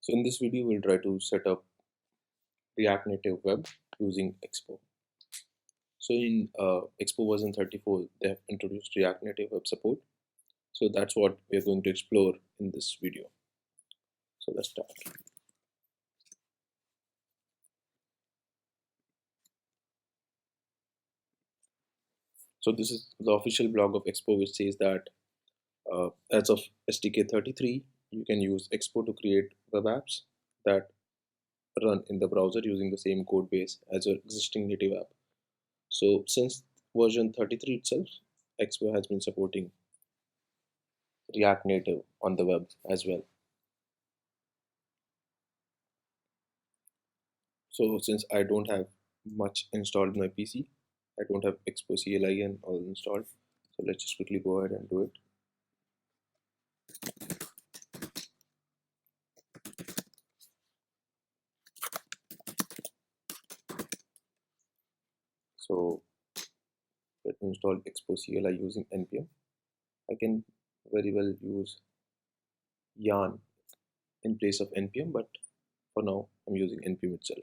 So in this video, we'll try to set up React Native Web using Expo. So in Expo version 34, they have introduced React Native Web support. So that's what we're going to explore in this video. So let's start. So this is the official blog of Expo, which says that as of SDK 33, you can use Expo to create web apps that run in the browser using the same code base as your existing native app. So since version 33 itself, Expo has been supporting React Native on the web as well. So since I don't have much installed in my PC, I don't have expo CLI and all installed. So let's just quickly go ahead and do it. So let me install expo CLI using npm. I can very well use yarn in place of npm, but for now I'm using npm itself.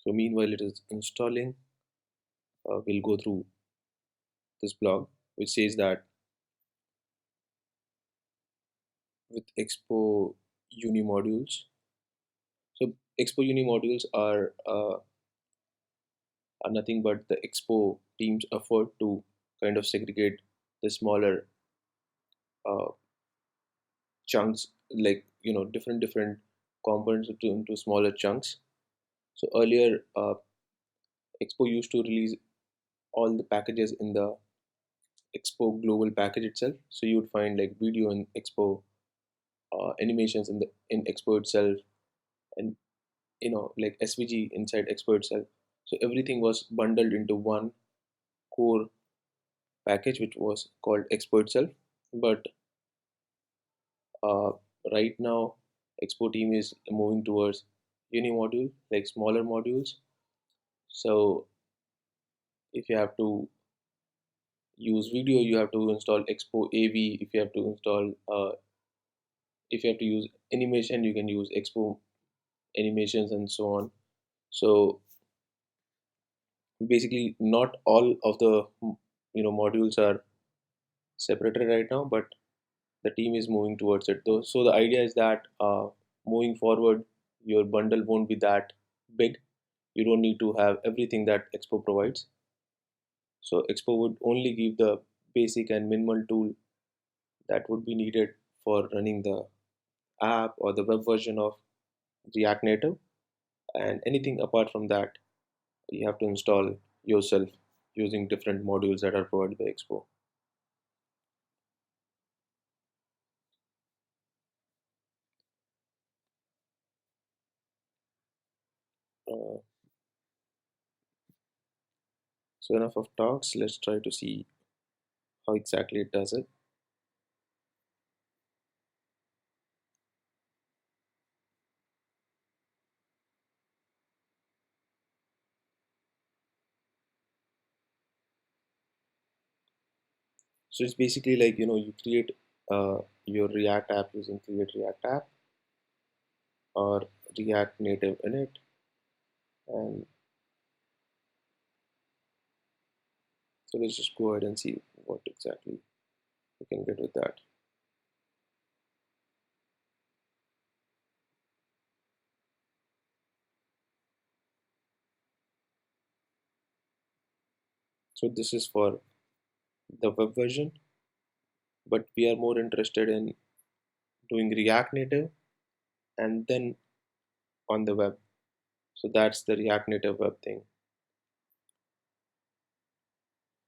So meanwhile it is installing, we'll go through this blog which says that with expo uni modules. So expo uni modules are nothing but the expo team's effort to kind of segregate the smaller uh, chunks, like different components into smaller chunks. So earlier expo used to release all the packages in the expo global package itself. So you would find like video in expo, animations in expo itself, and like svg inside expo itself. So everything was bundled into one core package which was called expo itself. But uh, right now expo team is moving towards uni module, like smaller modules. So if you have to use video, you have to install expo av. If you have to install if you have to use animation, you can use expo animations and so on. So basically not all of the modules are separated right now, but the team is moving towards it though. So the idea is that moving forward, your bundle won't be that big. You don't need to have everything that expo provides. So expo would only give the basic and minimal tool that would be needed for running the app or the web version of React Native, and anything apart from that you have to install yourself using different modules that are provided by expo. uh, so enough of talks, let's try to see how exactly it does it. So it's basically like you create your React app using create React app or React native init, and so let's just go ahead and see what exactly we can get with that. So this is for the web version, but we are more interested in doing React Native and then on the web. So that's the React Native web thing.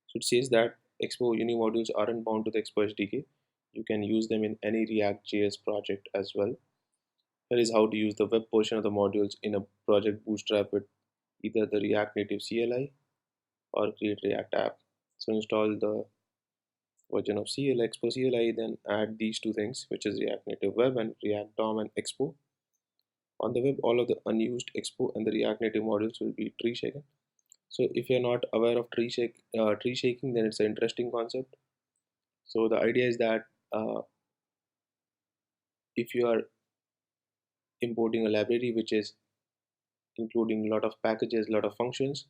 So it says that Expo Uni modules aren't bound to the Expo SDK. You can use them in any React JS project as well. Here is how to use the web portion of the modules in a project bootstrap with either the React Native CLI or create React app. So install the version of Expo CLI, then add these two things, which is React Native Web and React DOM and Expo. On the web, all of the unused Expo and the React Native modules will be tree shaken. So if you're not aware of tree shaking, then it's an interesting concept. So the idea is that if you are importing a library which is including a lot of packages, a lot of functions,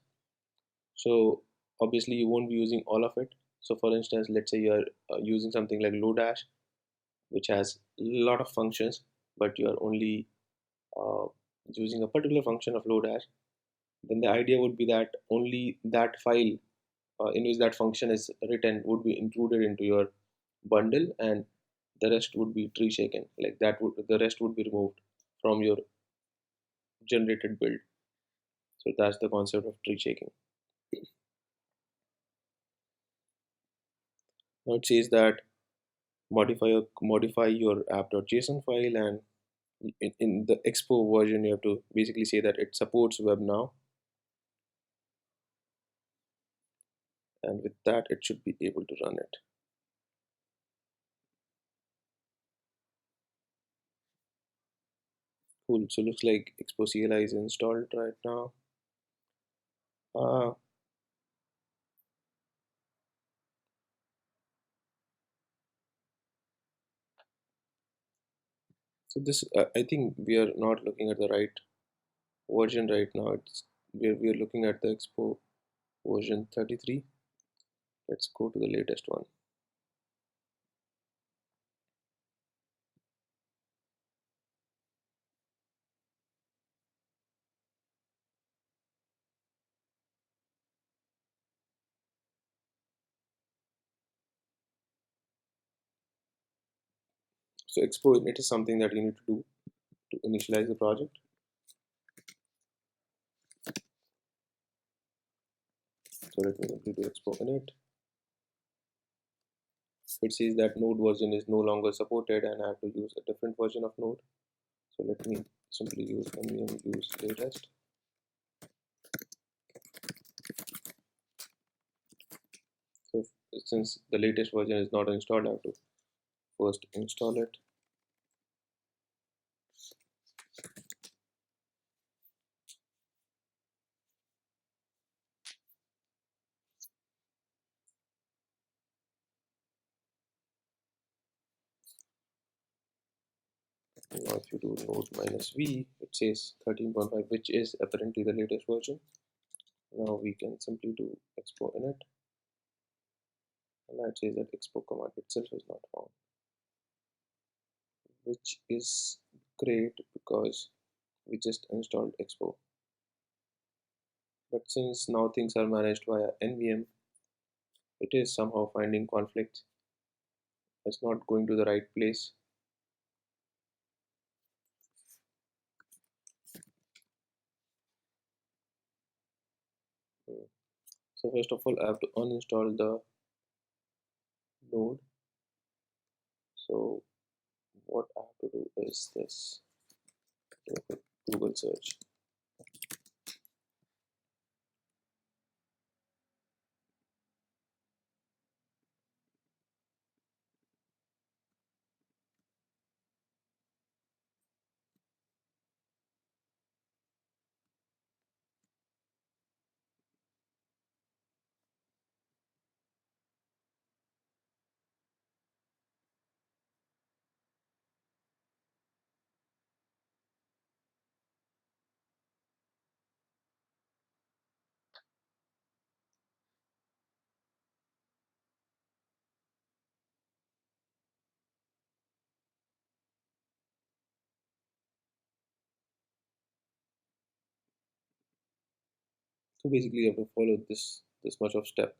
so obviously you won't be using all of it. So for instance, let's say you're using something like Lodash, which has a lot of functions, but you're only uh, using a particular function of Lodash. Then the idea would be that only that file in which that function is written would be included into your bundle, and the rest would be tree shaken. Like that would the rest would be removed from your generated build. So that's the concept of tree shaking. Now it says that modify your app.json file, and in the expo version you have to basically say that it supports web now, and with that it should be able to run it. Cool. So looks like expo CLI is installed right now. uh, so this I think we are not looking at the right version right now. We are looking at the expo version 33. Let's go to the latest one. So expo init is something that you need to do to initialize the project. So let me simply do expo init. It says that node version is no longer supported and I have to use a different version of node. So let me simply use nvm use latest. So since the latest version is not installed, I have to first install it. Now if you do node minus v, it says 13.5, which is apparently the latest version. Now we can simply do expo init, and that says that expo command itself is not found, which is great because we just installed expo. But since now things are managed via nvm, it is somehow finding conflicts. It's not going to the right place. Hmm. So first of all, I have to uninstall the node. So what I have to do is this: do a quick Google search. So basically, you have to follow this much of step.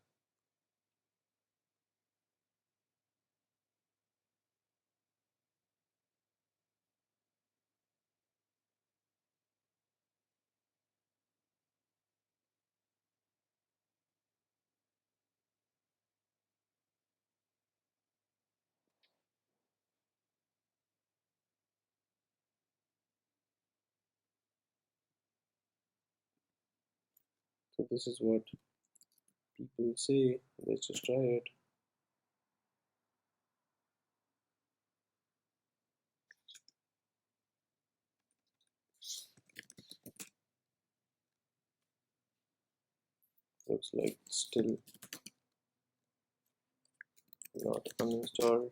So this is what people say. Let's just try it. Looks like still not uninstalled.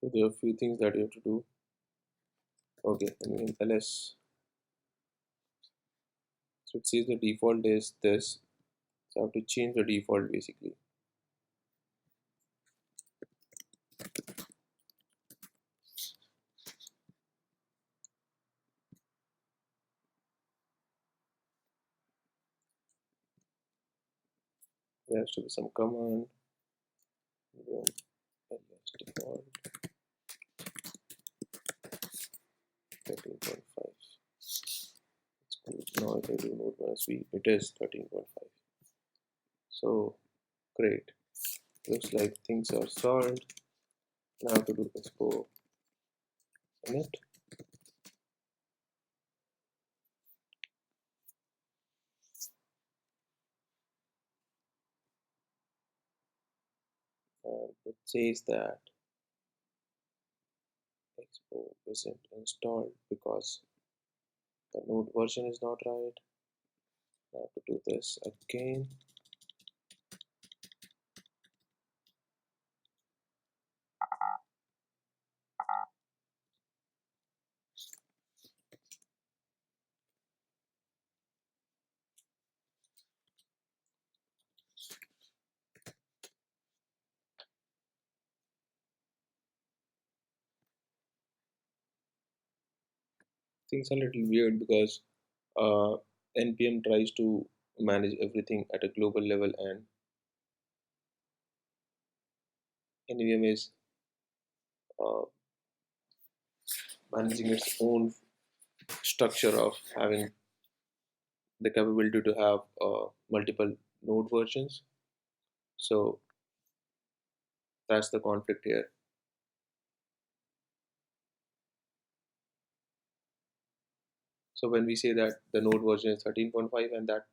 So there are a few things that you have to do. Okay, and in ls, so it says the default is this. So I have to change the default basically. There has to be some command. Ls default 13.5. It's cool. Now if I do node minus v, it is 13.5. So great. Looks like things are solved. Now to do expo init. And it says that expo isn't installed because the node version is not right. I have to do this again. Things are a little weird because uh, npm tries to manage everything at a global level, and nvm is uh, managing its own structure of having the capability to have multiple node versions. So that's the conflict here. So when we say that the node version is 13.5 and that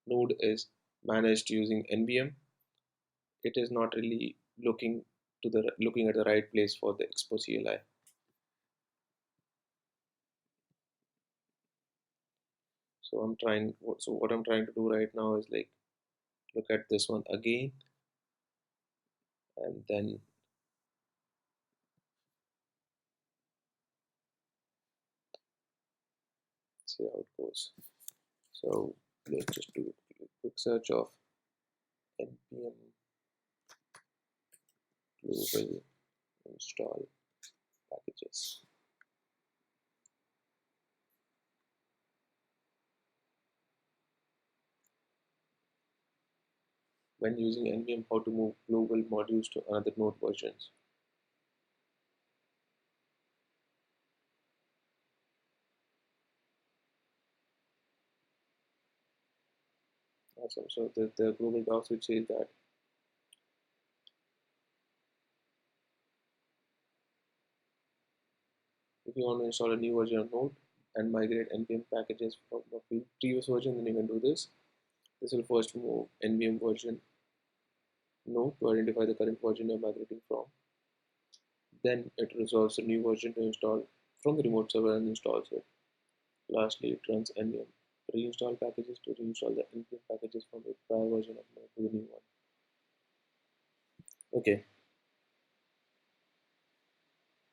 node is managed using nvm, it is not really looking at the right place for the expo cli. So what I'm trying to do right now is like look at this one again and then see how it goes. So let's just do a quick search of npm global install packages. When using npm, how to move global modules to another node versions. Awesome. So the global docs which says that if you want to install a new version of Node, and migrate npm packages from the previous version, then you can do this. This will first move npm version node to identify the current version you're migrating from. Then it resolves a new version to install from the remote server and installs it. Lastly, it runs npm reinstall packages to reinstall the npm packages from the prior version of node to the new one. Okay,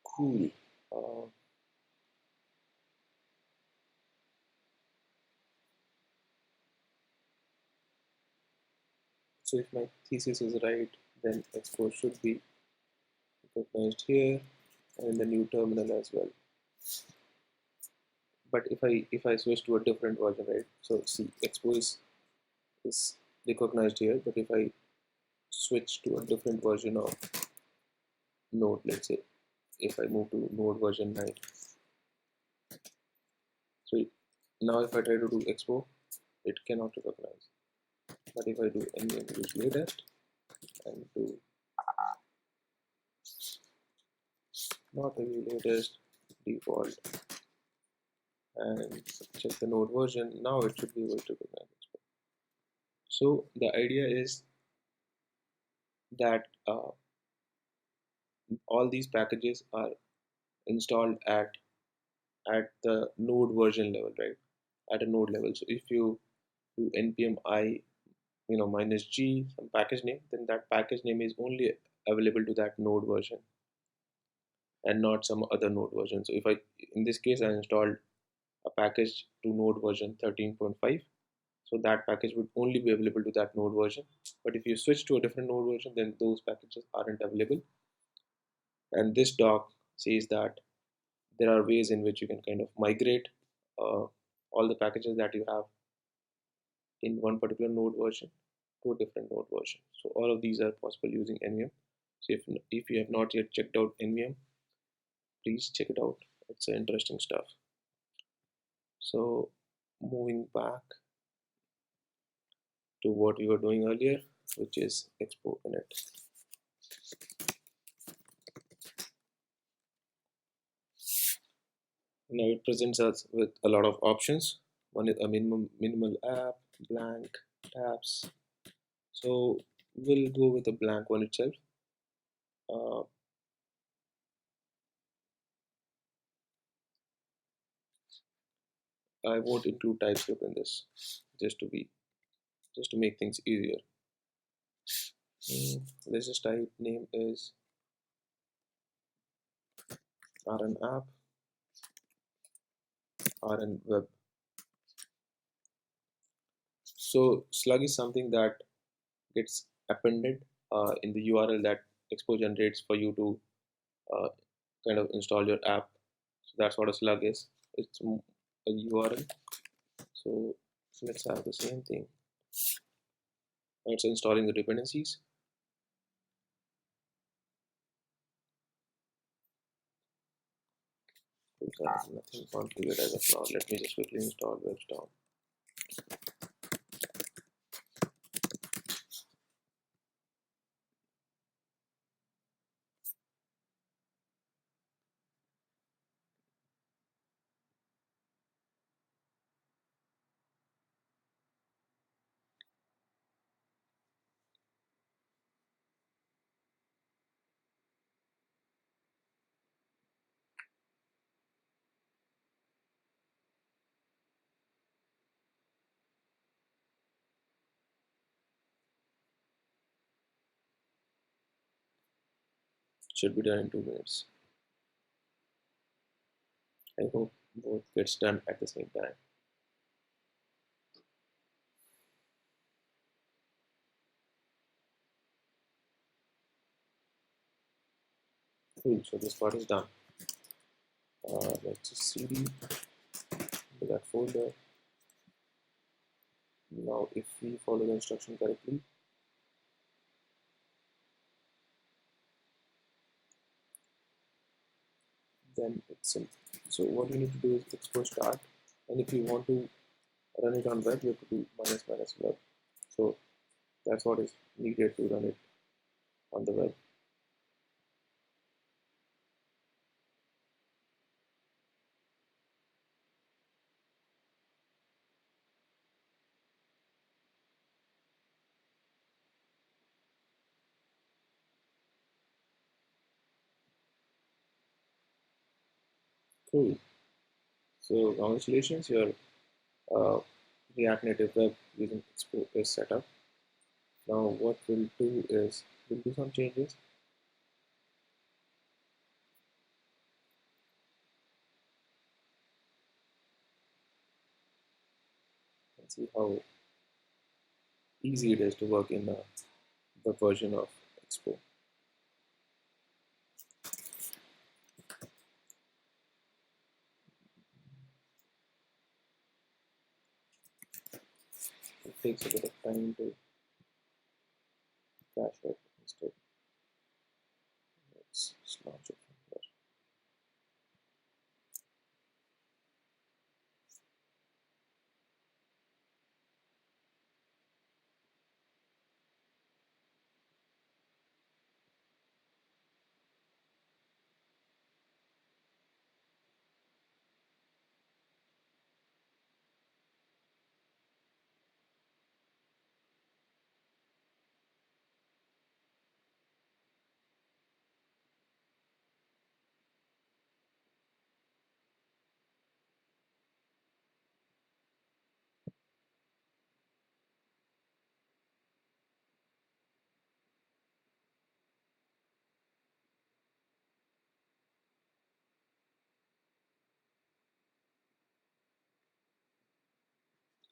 cool. Uh, so if my thesis is right, then expo should be recognized here and in the new terminal as well. But if I switch to a different version, right? So see, expo is recognized here, but if I switch to a different version of node, let's say if I move to node version 9, so now if I try to do expo, it cannot recognize. But if I do npm use latest and do not review latest default and check the node version, now it should be able to recognize expo. So the idea is that all these packages are installed at the node version level, right? At a node level. So if you do npm I, minus g some package name, then that package name is only available to that node version and not some other node version. So if I, in this case, I installed a package to node version 13.5, so that package would only be available to that node version. But if you switch to a different node version, then those packages aren't available. And this doc says that there are ways in which you can kind of migrate uh, all the packages that you have in one particular node version to a different node version. So all of these are possible using nvm. So if you have not yet checked out nvm, please check it out. It's interesting stuff. So moving back to what we were doing earlier, which is expo init. Now it presents us with a lot of options. One is a minimal app, blank, tabs. So we'll go with the blank one itself. Uh, I won't include TypeScript in this, just to make things easier. Let's just type name is rn app, rn web. So slug is something that gets appended in the URL that expo generates for you to uh, kind of install your app. So that's what a slug is. It's a URL. So let's have the same thing. It's installing the dependencies. Nothing configured as of now. Let me just quickly install Webstone. Should be done in 2 minutes. I hope both gets done at the same time. Cool, so this part is done. Let's just cd into that folder. Now if we follow the instruction correctly, then it's simple. So what you need to do is expo start, and if you want to run it on web, you have to do minus minus web. So that's what is needed to run it on the web. Cool. So congratulations, your uh, React Native Web using Expo is set up. Now what we'll do is we'll do some changes and see how easy it is to work in a web version of Expo. It takes a bit of time to cache it. Instead, let's just launch it from here.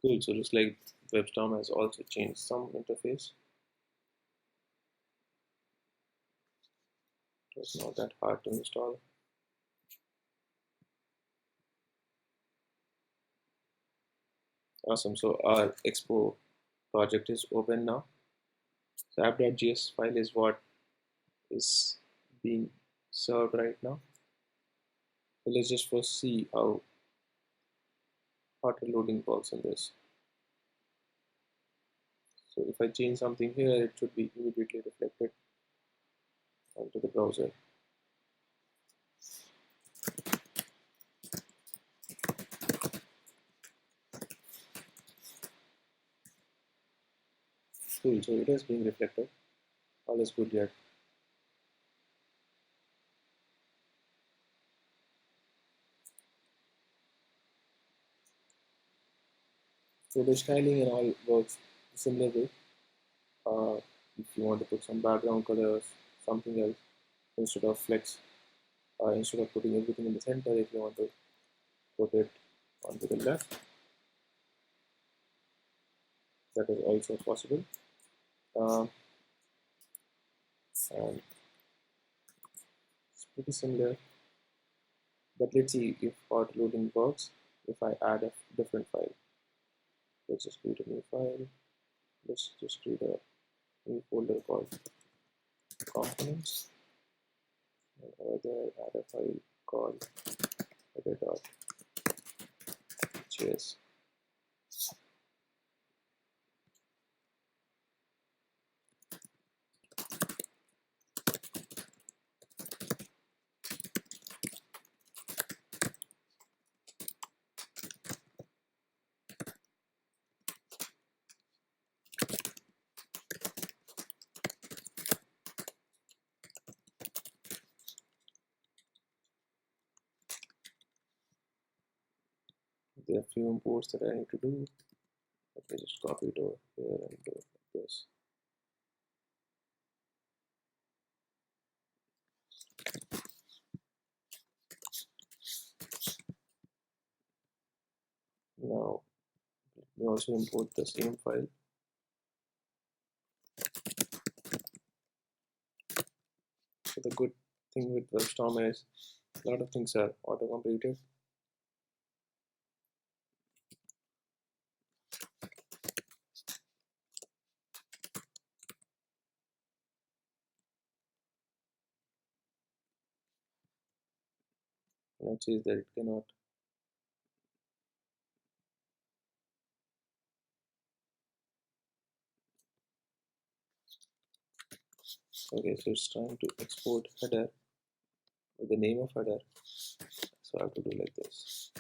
Cool. So just like WebStorm has also changed some interface. It's not that hard to install. Awesome. So our Expo project is open now. So app.js file is what is being served right now. So let's just first see how auto loading works in this. So if I change something here, it should be immediately reflected onto the browser. Cool. So it is being reflected. All is good yet. So the styling and all works similar way. If you want to put some background colors, something else instead of flex, instead of putting everything in the center, if you want to put it onto the left, that is also possible. Um, and it's pretty similar. But let's see if auto loading works if I add a different file. Let's just create a new file. Let's just create a new folder called components. And over there, add a file called header.js. There are a few imports that I need to do. Let me just copy it over here and do it like this. Now, let me also import the same file. So the good thing with WebStorm is a lot of things are auto-completed. And it says that it cannot. Okay, so it's trying to export header with the name of header. So I have to do like this.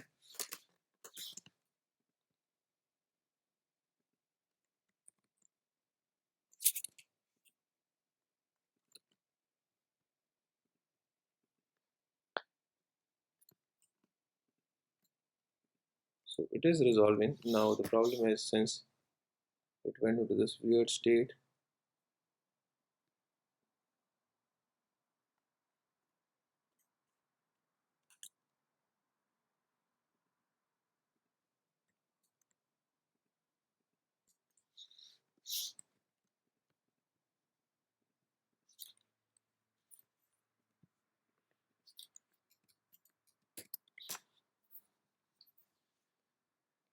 So it is resolving. Now the problem is, since it went into this weird state,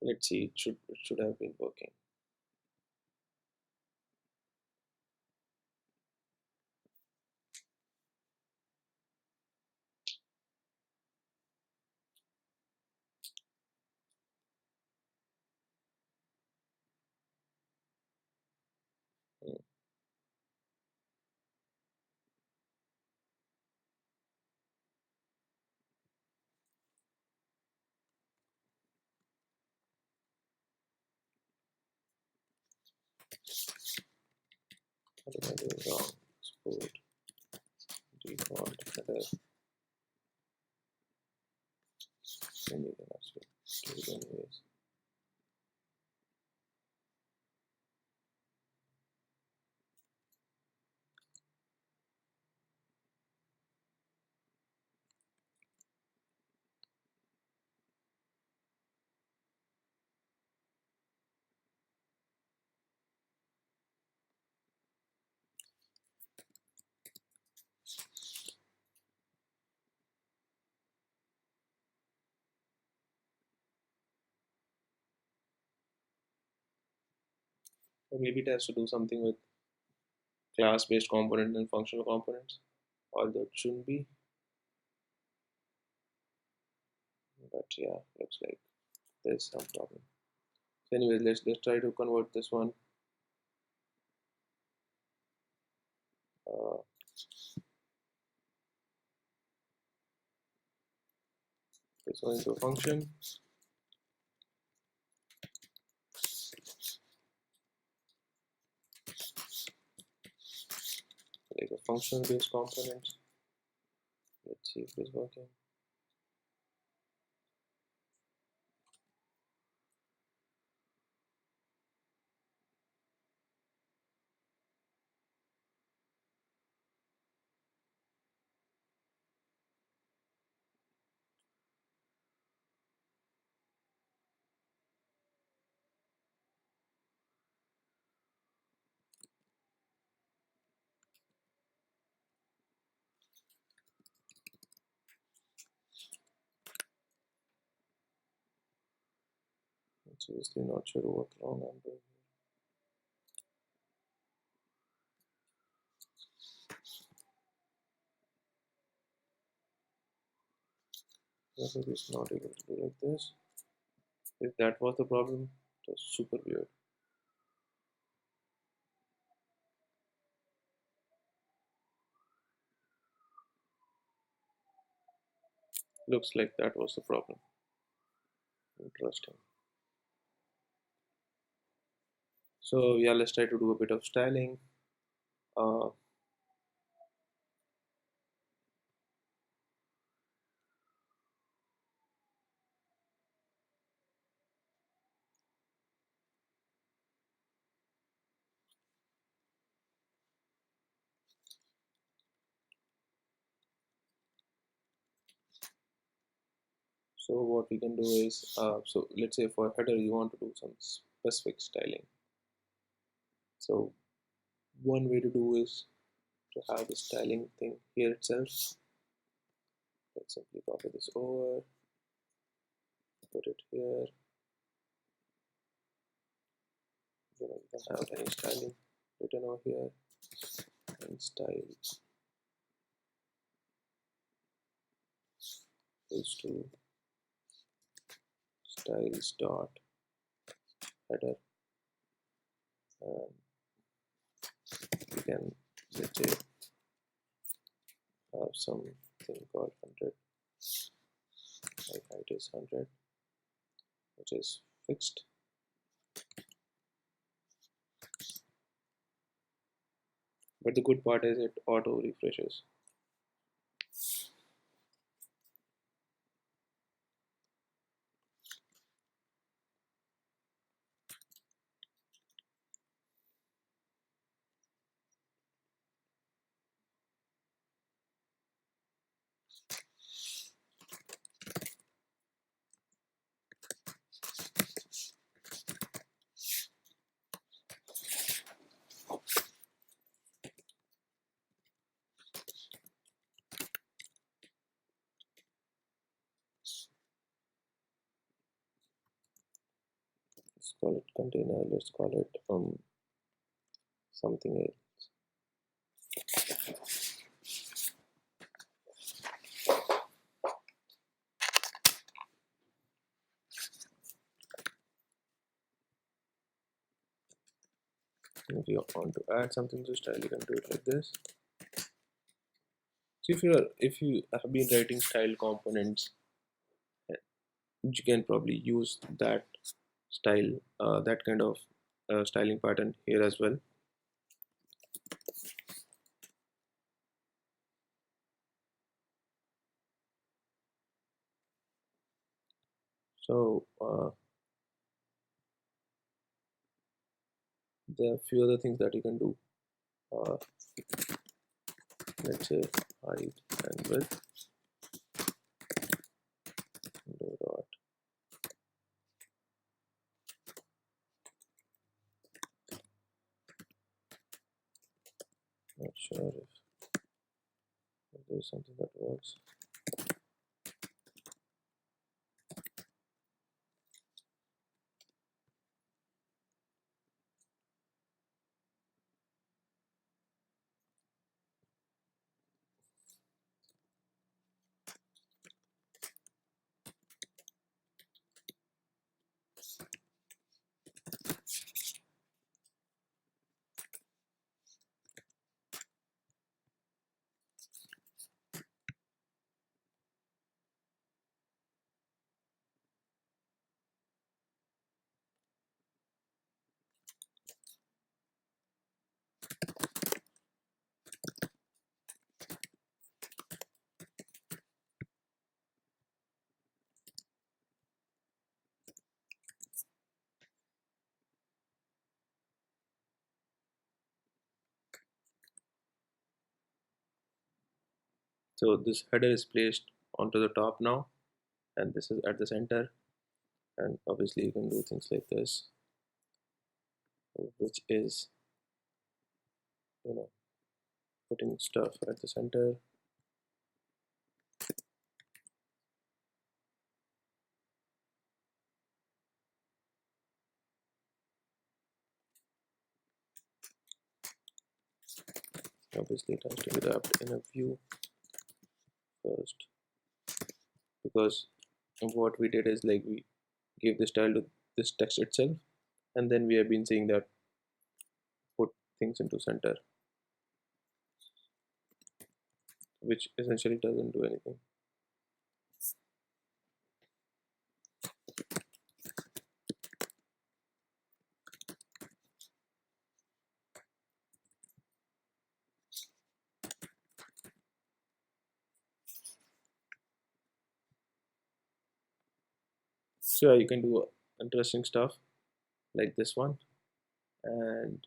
let's see, it should have been working. Hmm. What am I doing wrong? Export default header. Then you can actually do it anyways. Or maybe it has to do something with class-based component and functional components, although it shouldn't be. But yeah, looks like there's some problem. So anyways, let's try to convert this one. Uh, this one into a function, like a function-based component. Let's see if it is working. I'm seriously not sure what wrong I'm doing. Maybe it's not able to do like this. If that was the problem, it was super weird. Looks like that was the problem. Interesting. So yeah, let's try to do a bit of styling. Uh, so what we can do is, so let's say for header you want to do some specific styling. So one way to do is to have the styling thing here itself. Let's simply copy this over, put it here. You can have any styling written over here, and style equals to styles dot header, and we can, let's say, have something called 100. My height is 100, which is fixed. But the good part is it auto refreshes. let's call it container, let's call it something else. If you want to add something to style, you can do it like this. So if you have been writing style components, you can probably use that style, that kind of styling pattern here as well. So there are a few other things that you can do. Uh, let's say height and width. Dot. Not sure if there's something that works. So this header is placed onto the top now, and this is at the center. And obviously you can do things like this, which is, you know, putting stuff at the center. Obviously it has to be wrapped in a view first, because what we did is like we gave the style to this text itself, and then we have been saying that put things into center, which essentially doesn't do anything. So yeah, you can do interesting stuff like this one, and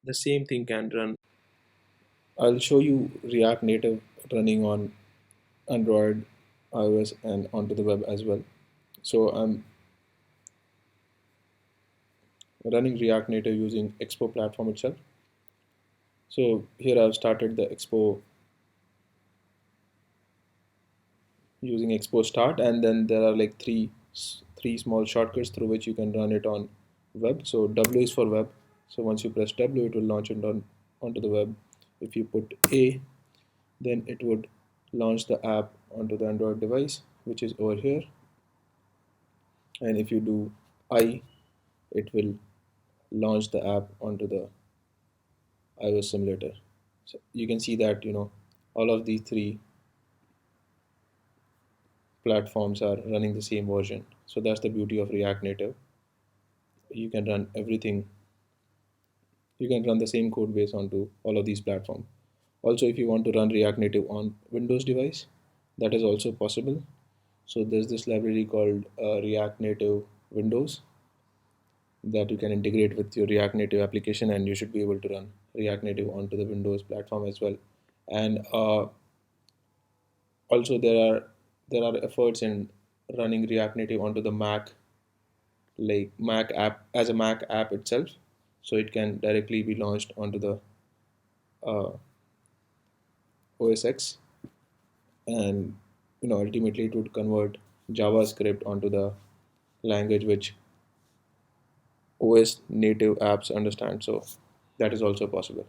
the same thing can run. I'll show you React Native running on Android, iOS, and onto the web as well. So I'm running React Native using Expo platform itself. So here I've started the Expo using Expo start, and then there are like three small shortcuts through which you can run it on web. So W is for web. So once you press W, it will launch it onto the web. If you put A, then it would launch the app onto the Android device, which is over here. And if you do I, it will launch the app onto the iOS simulator. So you can see that, all of these three platforms are running the same version. So that's the beauty of React Native. You can run everything. You can run the same code base onto all of these platforms. Also, if you want to run React Native on Windows device, that is also possible. So there's this library called React Native Windows that you can integrate with your React Native application, and you should be able to run React Native onto the Windows platform as well. And also there are efforts in running React Native onto the Mac, like Mac app as a Mac app itself, so it can directly be launched onto the uh, OS X, and ultimately it would convert JavaScript onto the language which OS native apps understand. So that is also possible.